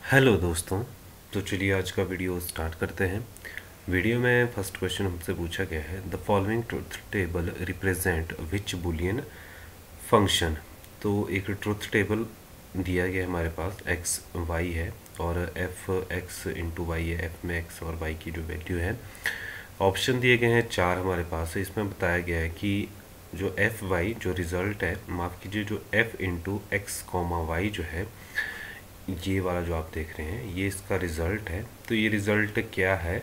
Hello दोस्तों। तो चलिए आज का वीडियो स्टार्ट करते हैं। वीडियो में फर्स्ट क्वेश्चन हमसे पूछा गया है, the following truth table represent which Boolean function. तो एक ट्रुथ टेबल दिया गया है हमारे पास, एक्स वाई है और एफ एक्स इंटू वाई है, एफ में एक्स और वाई की जो वैल्यू है। ऑप्शन दिए गए हैं चार हमारे पास है। इसमें बताया गया है कि जो एफ वाई जो रिज़ल्ट है, माफ़ कीजिए, जो F into X comma Y जो है, ये वाला जो आप देख रहे हैं ये इसका रिज़ल्ट है। तो ये रिज़ल्ट क्या है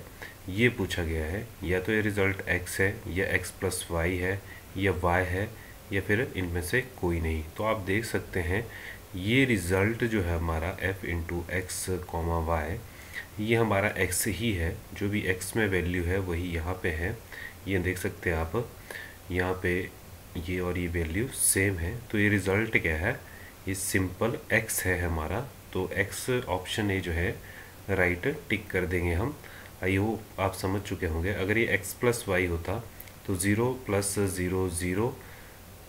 ये पूछा गया है। या तो ये रिज़ल्ट x है, या x प्लस वाई है, या y है, या फिर इनमें से कोई नहीं। तो आप देख सकते हैं ये रिज़ल्ट जो है हमारा f into X comma Y, ये हमारा x ही है। जो भी x में वैल्यू है वही यहाँ पे है। ये देख सकते हैं आप यहाँ पे, ये और ये वैल्यू सेम है। तो ये रिज़ल्ट क्या है, ये सिंपल x है हमारा। तो x ऑप्शन ए जो है राइट टिक कर देंगे हम। आई होप आप समझ चुके होंगे। अगर ये x प्लस वाई होता तो 0 प्लस 0 0,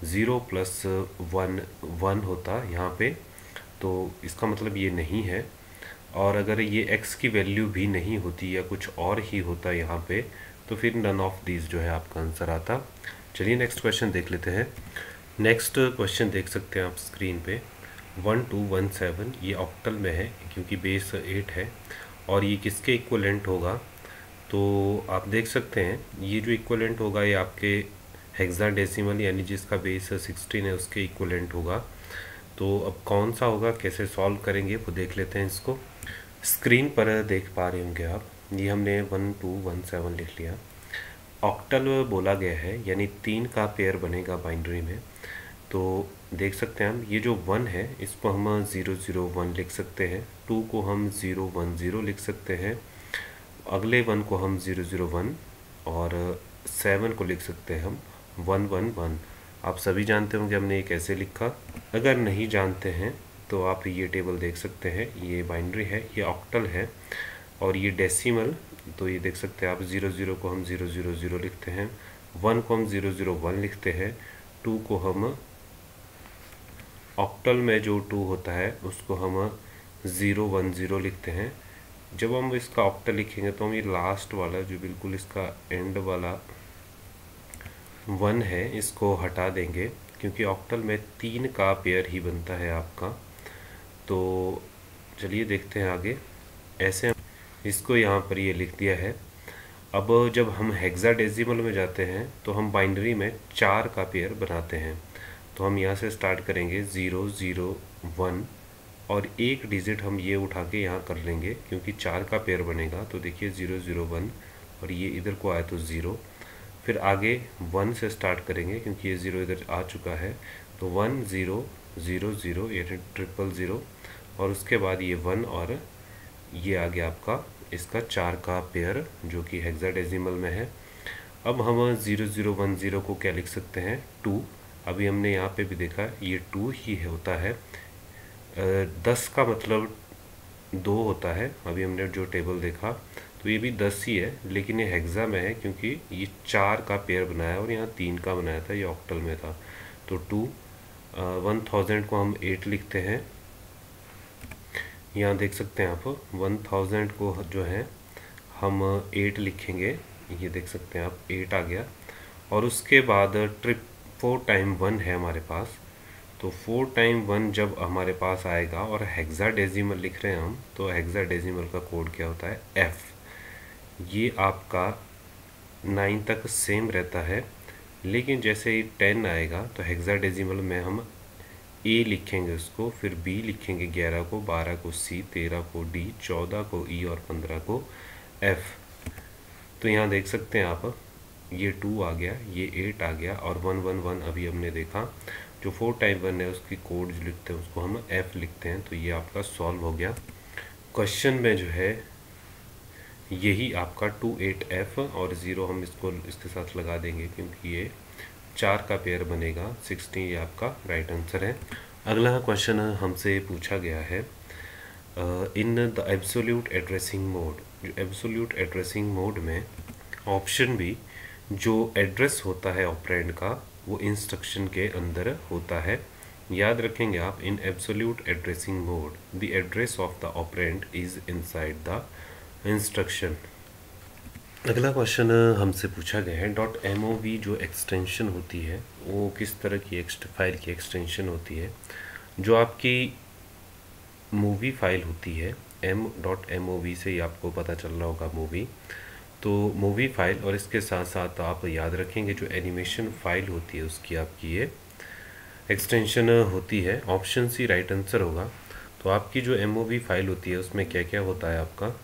0 प्लस 1 1 होता यहाँ पे। तो इसका मतलब ये नहीं है। और अगर ये x की वैल्यू भी नहीं होती या कुछ और ही होता यहाँ पे, तो फिर नन ऑफ दीज जो है आपका आंसर आता। चलिए नेक्स्ट क्वेश्चन देख लेते हैं। नेक्स्ट क्वेश्चन देख सकते हैं आप स्क्रीन पे, 1217। ये ऑक्टल में है क्योंकि बेस 8 है। और ये किसके इक्वलेंट होगा, तो आप देख सकते हैं ये जो इक्वलेंट होगा ये आपके हेक्साडेसिमल यानी जिसका बेस 16 है उसके इक्वलेंट होगा। तो अब कौन सा होगा, कैसे सॉल्व करेंगे वो देख लेते हैं। इसको स्क्रीन पर देख पा रहे होंगे आप, ये हमने 1217 लिख लिया। ऑक्टल बोला गया है यानी 3 का पेयर बनेगा बाइनरी में। तो देख सकते हैं हम ये जो 1 है इसको हम 001 लिख सकते हैं, 2 को हम 010 लिख सकते हैं, अगले 1 को हम 001 और 7 को लिख सकते हैं हम 111। आप सभी जानते होंगे हमने ये कैसे लिखा। अगर नहीं जानते हैं तो आप ये टेबल देख सकते हैं, ये बाइनरी है, ये ऑक्टल है और ये डेसिमल। तो ये देख सकते हैं आप 00 को हम 000 लिखते हैं, 1 को हम 001 लिखते हैं, 2 को हम ऑक्टल में जो 2 होता है उसको हम 010 लिखते हैं। जब हम इसका ऑक्टल लिखेंगे तो हम ये लास्ट वाला जो बिल्कुल इसका एंड वाला 1 है इसको हटा देंगे, क्योंकि ऑक्टल में 3 का पेयर ही बनता है आपका। तो चलिए देखते हैं आगे। ऐसे इसको यहाँ पर ये लिख दिया है। अब जब हम हेक्साडेसिमल में जाते हैं तो हम बाइनरी में 4 का पेयर बनाते हैं। तो हम यहाँ से स्टार्ट करेंगे 001 और एक डिजिट हम ये उठा के यहाँ कर लेंगे क्योंकि 4 का पेयर बनेगा। तो देखिए 001 और ये इधर को आया तो 0, फिर आगे 1 से स्टार्ट करेंगे क्योंकि ये 0 इधर आ चुका है। तो 1000 ये 000 और उसके बाद ये 1 और ये आ गया आपका इसका 4 का पेयर जो कि हेक्साडेसिमल में है। अब हम 0010 को क्या लिख सकते हैं, 2। अभी हमने यहाँ पे भी देखा ये 2 ही होता है। 10 का मतलब 2 होता है। अभी हमने जो टेबल देखा तो ये भी 10 ही है, लेकिन ये हेक्सा में है क्योंकि ये 4 का पेयर बनाया और यहाँ 3 का बनाया था, ये ऑक्टल में था। तो 2 1000 को हम 8 लिखते हैं। यहाँ देख सकते हैं आप 1000 को जो है हम 8 लिखेंगे, ये देख सकते हैं आप 8 आ गया। और उसके बाद 4 टाइम 1 है हमारे पास। तो 4 टाइम 1 जब हमारे पास आएगा और हेक्साडेसिमल लिख रहे हैं हम, तो हेक्साडेसिमल का कोड क्या होता है, F। ये आपका 9 तक सेम रहता है, लेकिन जैसे ही 10 आएगा तो हेक्साडेसिमल में हम A लिखेंगे उसको, फिर B लिखेंगे 11 को, 12 को C, 13 को D, 14 को E और 15 को F। तो यहाँ देख सकते हैं आप ये 2 आ गया, ये 8 आ गया और 111 अभी हमने देखा। जो 4 टाइम 1 है उसकी कोड जो लिखते हैं उसको हम F लिखते हैं। तो ये आपका सॉल्व हो गया। क्वेश्चन में जो है यही आपका 28F और 0 हम इसको इसके साथ लगा देंगे क्योंकि ये 4 का पेयर बनेगा। 16 ये आपका राइट आंसर है। अगला क्वेश्चन हमसे पूछा गया है, in the absolute addressing mode. जो एब्सोल्यूट एड्रेसिंग मोड में ऑप्शन भी जो एड्रेस होता है ऑपरेंड का वो इंस्ट्रक्शन के अंदर होता है। याद रखेंगे आप, in absolute addressing mode the address of the operand is inside the instruction. अगला क्वेश्चन हमसे पूछा गया है .mov जो एक्सटेंशन होती है वो किस तरह की फाइल की एक्सटेंशन होती है। जो आपकी मूवी फाइल होती है m.mov से ही आपको पता चल रहा होगा मूवी, तो मूवी फाइल और इसके साथ साथ आप याद रखेंगे जो एनिमेशन फाइल होती है उसकी आपकी ये एक्सटेंशन होती है। ऑप्शन सी राइट आंसर होगा। तो आपकी जो MOV फाइल होती है उसमें क्या क्या होता है आपका।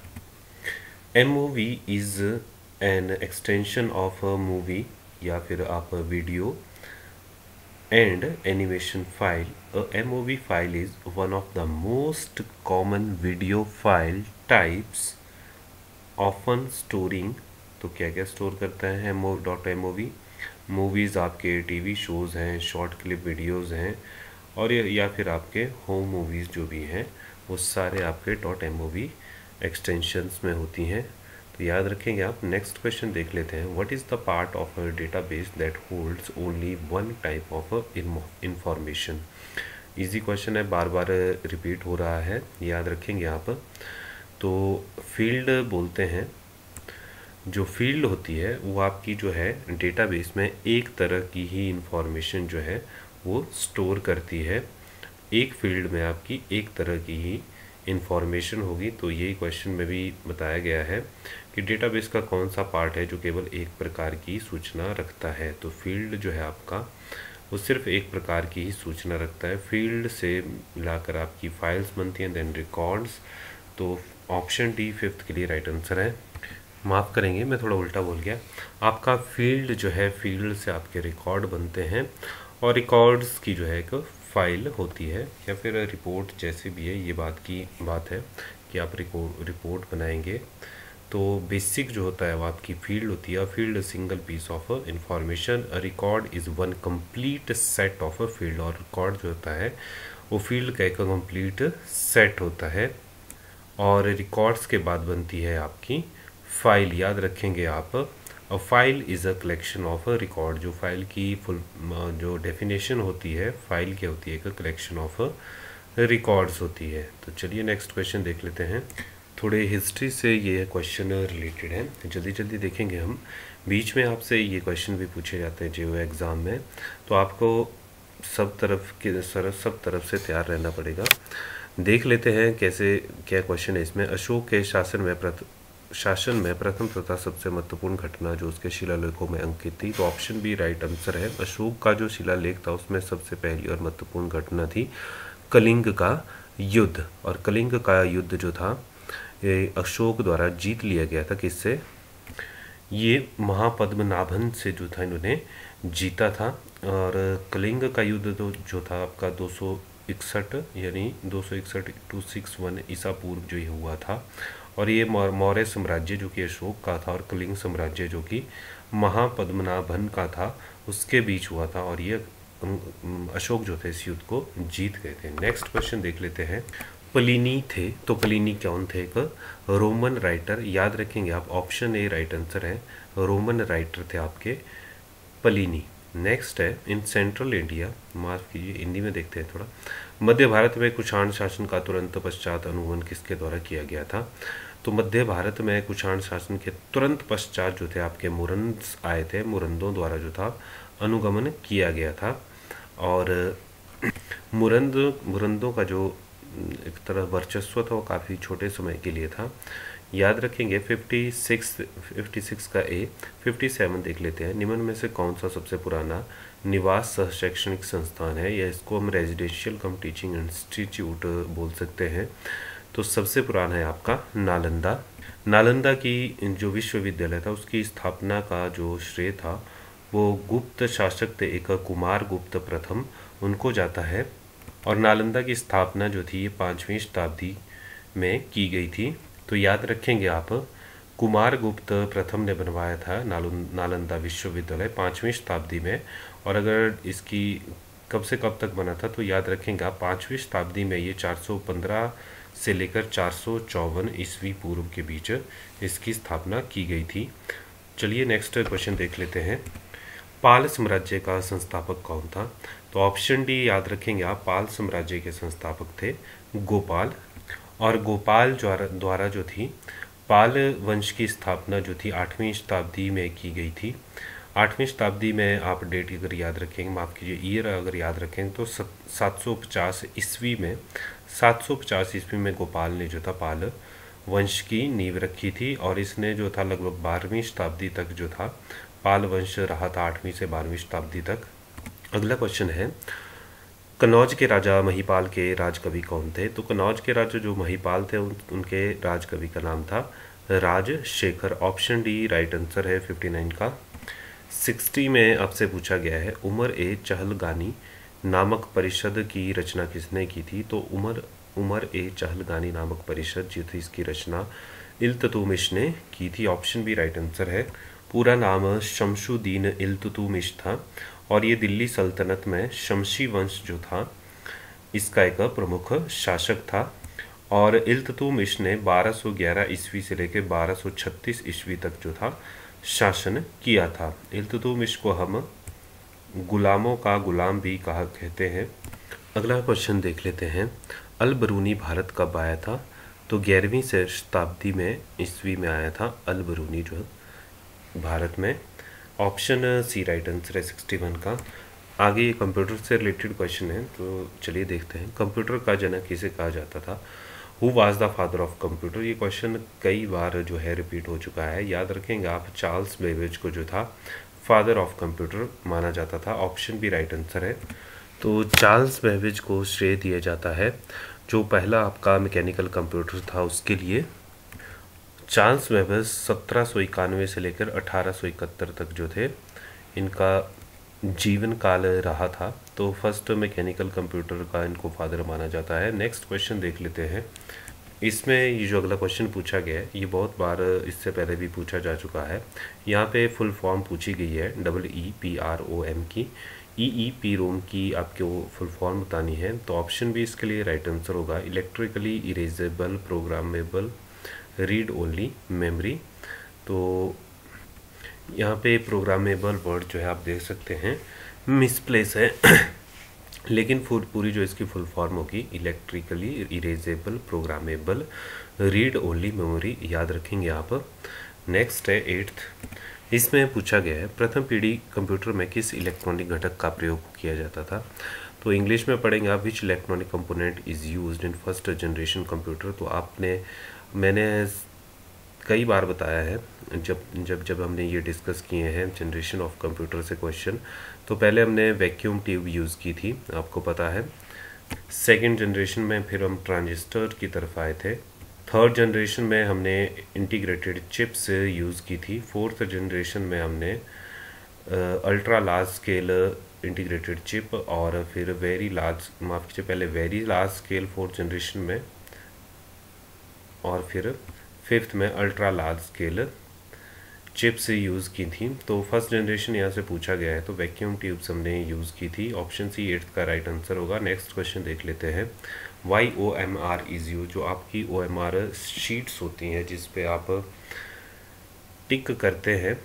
MOV is an extension of movie या फिर आप video and animation file. A MOV file is one of the most common video file types, often storing, तो क्या क्या स्टोर करता है .mov। मूवीज़ आपके टीवी शोज़ हैं, शॉर्ट क्लिप वीडियोज़ हैं, और या फिर आपके होम मूवीज़ जो भी हैं वो सारे आपके .mov एक्सटेंशंस में होती हैं। तो याद रखेंगे आप। नेक्स्ट क्वेश्चन देख लेते हैं। What is the part of a database that holds only one type of information. Easy question है, बार बार रिपीट हो रहा है, याद रखेंगे आप। तो फील्ड बोलते हैं, जो फील्ड होती है वो आपकी जो है डेटाबेस में एक तरह की ही इंफॉर्मेशन जो है वो स्टोर करती है। एक फील्ड में आपकी एक तरह की ही इंफॉर्मेशन होगी। तो यही क्वेश्चन में भी बताया गया है कि डेटाबेस का कौन सा पार्ट है जो केवल एक प्रकार की सूचना रखता है। तो फील्ड जो है आपका वो सिर्फ एक प्रकार की ही सूचना रखता है। फील्ड से मिलाकर आपकी फाइल्स बनती हैं, देन रिकॉर्ड्स। तो ऑप्शन डी फिफ्थ के लिए राइट आंसर है। माफ़ करेंगे, मैं थोड़ा उल्टा बोल गया। आपका फील्ड जो है, फील्ड से आपके रिकॉर्ड बनते हैं और रिकॉर्ड्स की जो है एक फाइल होती है या फिर रिपोर्ट जैसे भी है। ये बात है कि आप रिपोर्ट बनाएंगे तो बेसिक जो होता है वो आपकी फील्ड होती है। Field single piece of information. Record is one complete set of a field. और रिकॉर्ड जो होता है वो फील्ड का एक कंप्लीट सेट होता है। और रिकॉर्ड्स के बाद बनती है आपकी फाइल। याद रखेंगे आप, a file is a collection of a record. जो फाइल की फुल जो डेफिनेशन होती है फाइल क्या होती है, एक कलेक्शन ऑफ रिकॉर्ड्स होती है। तो चलिए नेक्स्ट क्वेश्चन देख लेते हैं। थोड़े हिस्ट्री से ये क्वेश्चन रिलेटेड है, जल्दी जल्दी देखेंगे हम। बीच में आपसे ये क्वेश्चन भी पूछे जाते हैं जो एग्ज़ाम में, तो आपको सब तरफ से तैयार रहना पड़ेगा। देख लेते हैं कैसे क्या क्वेश्चन है इसमें। अशोक के शासन में प्रथम तथा सबसे महत्वपूर्ण घटना जो उसके शिलालेखों में अंकित थी। तो ऑप्शन बी राइट आंसर है। अशोक का जो शिलालेख था उसमें सबसे पहली और महत्वपूर्ण घटना थी कलिंग का युद्ध। और कलिंग का युद्ध जो था ये अशोक द्वारा जीत लिया गया था। किससे? ये महापद्मनाभन से जो था इन्होंने जीता था। और कलिंग का युद्ध तो जो था आपका 261 यानी 261 ईसा पूर्व जो ये हुआ था। और ये मौर्य साम्राज्य जो कि अशोक का था और कलिंग साम्राज्य जो कि महापद्मनाभन का था उसके बीच हुआ था। और ये अशोक जो थे इस युद्ध को जीत गए थे। नेक्स्ट क्वेश्चन देख लेते हैं। प्लिनी थे, तो प्लिनी कौन थे? एक रोमन राइटर। याद रखेंगे आप, ऑप्शन ए राइट आंसर है। रोमन राइटर थे आपके प्लिनी। नेक्स्ट है, इन सेंट्रल इंडिया, माफ़ कीजिए हिंदी में देखते हैं थोड़ा। मध्य भारत में कुषाण शासन का तुरंत पश्चात अनुगमन किसके द्वारा किया गया था? तो मध्य भारत में कुषाण शासन के तुरंत पश्चात जो थे आपके मुरंद्स आए थे, मुरंदों द्वारा जो था अनुगमन किया गया था। और मुरंदों का जो एक तरह वर्चस्व था वो काफ़ी छोटे समय के लिए था। याद रखेंगे 56 का ए। 57 देख लेते हैं। निम्न में से कौन सा सबसे पुराना निवास सह शैक्षणिक संस्थान है, या इसको हम रेजिडेंशियल कम टीचिंग इंस्टीट्यूट बोल सकते हैं। तो सबसे पुराना है आपका नालंदा। नालंदा की जो विश्वविद्यालय था उसकी स्थापना का जो श्रेय था वो गुप्त शासक थे, एक कुमार गुप्त प्रथम, उनको जाता है। और नालंदा की स्थापना जो थी ये 5वीं शताब्दी में की गई थी। तो याद रखेंगे आप, कुमार गुप्त प्रथम ने बनवाया था नालंदा विश्वविद्यालय 5वीं शताब्दी में। और अगर इसकी कब से कब तक बना था तो याद रखेंगे आप 5वीं शताब्दी में ये 415 से लेकर 454 ईस्वी पूर्व के बीच इसकी स्थापना की गई थी। चलिए नेक्स्ट क्वेश्चन देख लेते हैं। पाल साम्राज्य का संस्थापक कौन था? तो ऑप्शन डी याद रखेंगे आप, पाल साम्राज्य के संस्थापक थे गोपाल। और गोपाल द्वारा जो थी पाल वंश की स्थापना जो थी 8वीं शताब्दी में की गई थी। 8वीं शताब्दी में आप डेट अगर याद रखेंगे, माफ़ कीजिए ईयर अगर याद रखेंगे, तो 750 ईस्वी में 750 ईस्वी में गोपाल ने जो था पाल वंश की नींव रखी थी। और इसने जो था लगभग 12वीं शताब्दी तक जो था पाल वंश रहा था, 8वीं से 12वीं शताब्दी तक। अगला क्वेश्चन है, कन्नौज के राजा महिपाल के राजकवि कौन थे? तो कन्नौज के राजा जो महिपाल थे उनके राजकवि का नाम था Rajshekhar. Option D right answer है 59 का। 60 में आपसे पूछा गया है, उमर ए चहलगानी नामक परिषद की रचना किसने की थी? तो उमर ए चहलगानी नामक परिषद जो थी इसकी रचना इल्तुतमिश ने की थी। ऑप्शन बी राइट आंसर है। पूरा नाम शमशुद्दीन इल्तुतमिश था और ये दिल्ली सल्तनत में शमशी वंश जो था इसका एक प्रमुख शासक था। और इल्तुतमिश ने 1211 ईस्वी से लेकर 1236 ईस्वी तक जो था शासन किया था। इल्तुतमिश को हम गुलामों का गुलाम भी कहा कहते हैं। अगला क्वेश्चन देख लेते हैं, अल बरूनी भारत कब आया था? तो 11वीं शताब्दी में ईस्वी में आया था अल बरूनी जो भारत में। ऑप्शन सी राइट आंसर है 61 का। आगे ये कंप्यूटर से रिलेटेड क्वेश्चन है, तो चलिए देखते हैं। कंप्यूटर का जनक किसे कहा जाता था? Who was the father of computer? ये क्वेश्चन कई बार जो है रिपीट हो चुका है, याद रखेंगे आप। चार्ल्स बेबेज को जो था फादर ऑफ कंप्यूटर माना जाता था। ऑप्शन भी राइट आंसर है। तो चार्ल्स बेबेज को श्रेय दिया जाता है जो पहला आपका मैकेनिकल कंप्यूटर था उसके लिए। चार्ल्स बेबेज 1791 से लेकर 1871 तक जो थे इनका जीवन काल रहा था। तो फर्स्ट मैकेनिकल कंप्यूटर का इनको फादर माना जाता है। नेक्स्ट क्वेश्चन देख लेते हैं। इसमें ये जो अगला क्वेश्चन पूछा गया है ये बहुत बार इससे पहले भी पूछा जा चुका है। यहाँ पे फुल फॉर्म पूछी गई है EEPROM की। EEPROM की आपको फुल फॉर्म बतानी है, तो ऑप्शन भी इसके लिए राइट आंसर होगा, electrically erasable programmable read only memory. तो यहाँ पे प्रोग्रामेबल वर्ड जो है आप देख सकते हैं मिसप्लेस है लेकिन पूरी जो इसकी फुल फॉर्म होगी electrically erasable programmable read only memory, याद रखेंगे आप। नेक्स्ट है 8th। इसमें पूछा गया है प्रथम पीढ़ी कंप्यूटर में किस इलेक्ट्रॉनिक घटक का प्रयोग किया जाता था? तो इंग्लिश में पढ़ेंगे आप, विच electronic component is used in first generation computer. तो मैंने कई बार बताया है जब हमने ये डिस्कस किए हैं जनरेशन ऑफ कंप्यूटर से क्वेश्चन, तो पहले हमने वैक्यूम ट्यूब यूज़ की थी, आपको पता है। सेकंड जनरेशन में फिर हम ट्रांजिस्टर की तरफ आए थे। थर्ड जनरेशन में हमने इंटीग्रेटेड चिप्स यूज़ की थी। फोर्थ जनरेशन में हमने ultra large scale integrated chip और फिर very large scale fourth generation में, और फिर फिफ्थ में ultra large scale chips use की थी। तो फर्स्ट जनरेशन यहाँ से पूछा गया है तो वैक्यूम ट्यूब्स हमने यूज़ की थी। ऑप्शन सी 8th का राइट आंसर होगा। नेक्स्ट क्वेश्चन देख लेते हैं, YOMR इज़ यूज। जो आपकी OMR शीट्स होती हैं जिस पे आप टिक करते हैं,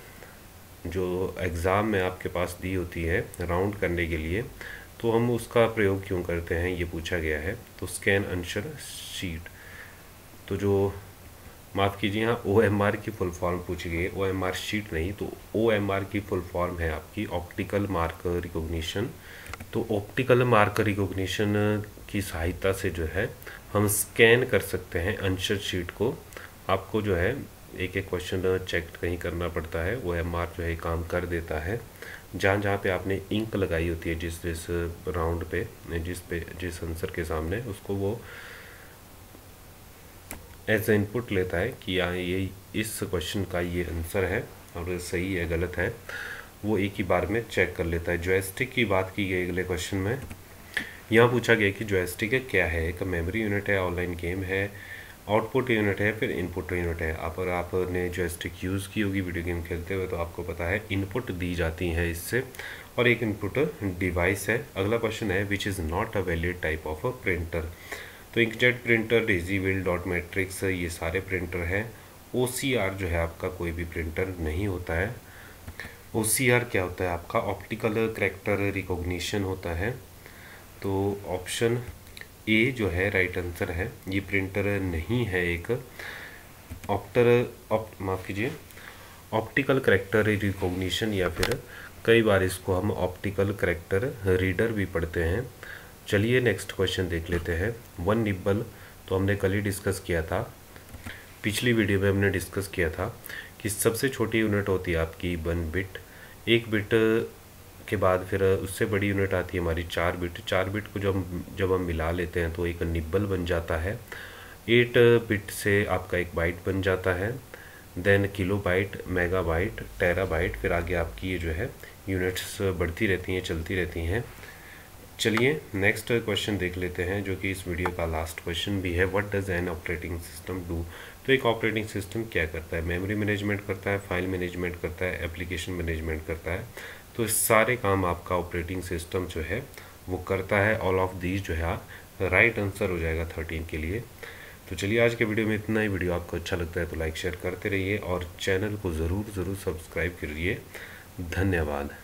जो एग्ज़ाम में आपके पास दी होती है राउंड करने के लिए, तो हम उसका प्रयोग क्यों करते हैं ये पूछा गया है। तो स्कैन आंसर शीट, तो जो माफ़ कीजिए यहाँ OMR की फुल फॉर्म पूछी गई है, OMR शीट नहीं। तो OMR की फुल फॉर्म है आपकी ऑप्टिकल मार्क रिकॉग्निशन। तो ऑप्टिकल मार्क रिकॉग्निशन की सहायता से जो है हम स्कैन कर सकते हैं आंसर शीट को। आपको जो है एक एक क्वेश्चन चेक कहीं करना पड़ता है, OMR जो है काम कर देता है। जहाँ पे आपने इंक लगाई होती है जिस राउंड पे जिस आंसर के सामने, उसको वो एज ए इनपुट लेता है कि ये इस क्वेश्चन का ये आंसर है और सही है गलत है, वो एक ही बार में चेक कर लेता है। जॉयस्टिक की बात की गई अगले क्वेश्चन में। यहाँ पूछा गया कि जॉयस्टिक क्या है? एक मेमोरी यूनिट है, ऑनलाइन गेम है, आउटपुट यूनिट है, फिर इनपुट यूनिट है। अगर आपने जॉयस्टिक यूज़ की होगी वीडियो गेम खेलते हुए तो आपको पता है इनपुट दी जाती है इससे, और एक इनपुट डिवाइस है। अगला क्वेश्चन है which is not a valid type of a printer. तो इंकजेट प्रिंटर, डेजीविल, डॉट मैट्रिक्स, ये सारे प्रिंटर हैं। OCR जो है आपका कोई भी प्रिंटर नहीं होता है। OCR क्या होता है आपका? ऑप्टिकल कैरेक्टर रिकॉग्निशन होता है। तो ऑप्शन ए जो है राइट आंसर है। ये प्रिंटर नहीं है एक माफ़ कीजिए, ऑप्टिकल कैरेक्टर रिकॉग्निशन, या फिर कई बार इसको हम ऑप्टिकल कैरेक्टर रीडर भी पढ़ते हैं। चलिए नेक्स्ट क्वेश्चन देख लेते हैं। वन निब्बल तो हमने कल ही डिस्कस किया था, पिछली वीडियो में हमने डिस्कस किया था कि सबसे छोटी यूनिट होती है आपकी 1 बिट। 1 बिट के बाद फिर उससे बड़ी यूनिट आती है हमारी 4 बिट। 4 बिट को जब हम मिला लेते हैं तो एक निब्बल बन जाता है। 8 बिट से आपका एक बाइट बन जाता है, then kilobyte, megabyte, terabyte, फिर आगे आपकी ये जो है यूनिट्स बढ़ती रहती हैं, चलती रहती हैं। चलिए नेक्स्ट क्वेश्चन देख लेते हैं, जो कि इस वीडियो का लास्ट क्वेश्चन भी है। What does an operating system do? तो एक ऑपरेटिंग सिस्टम क्या करता है? मेमोरी मैनेजमेंट करता है, फाइल मैनेजमेंट करता है, एप्लीकेशन मैनेजमेंट करता है। तो इस सारे काम आपका ऑपरेटिंग सिस्टम जो है वो करता है। ऑल ऑफ दीज जो है राइट आंसर हो जाएगा 13 के लिए। तो चलिए आज के वीडियो में इतना ही। वीडियो आपको अच्छा लगता है तो लाइक शेयर करते रहिए और चैनल को ज़रूर सब्सक्राइब करिए। धन्यवाद।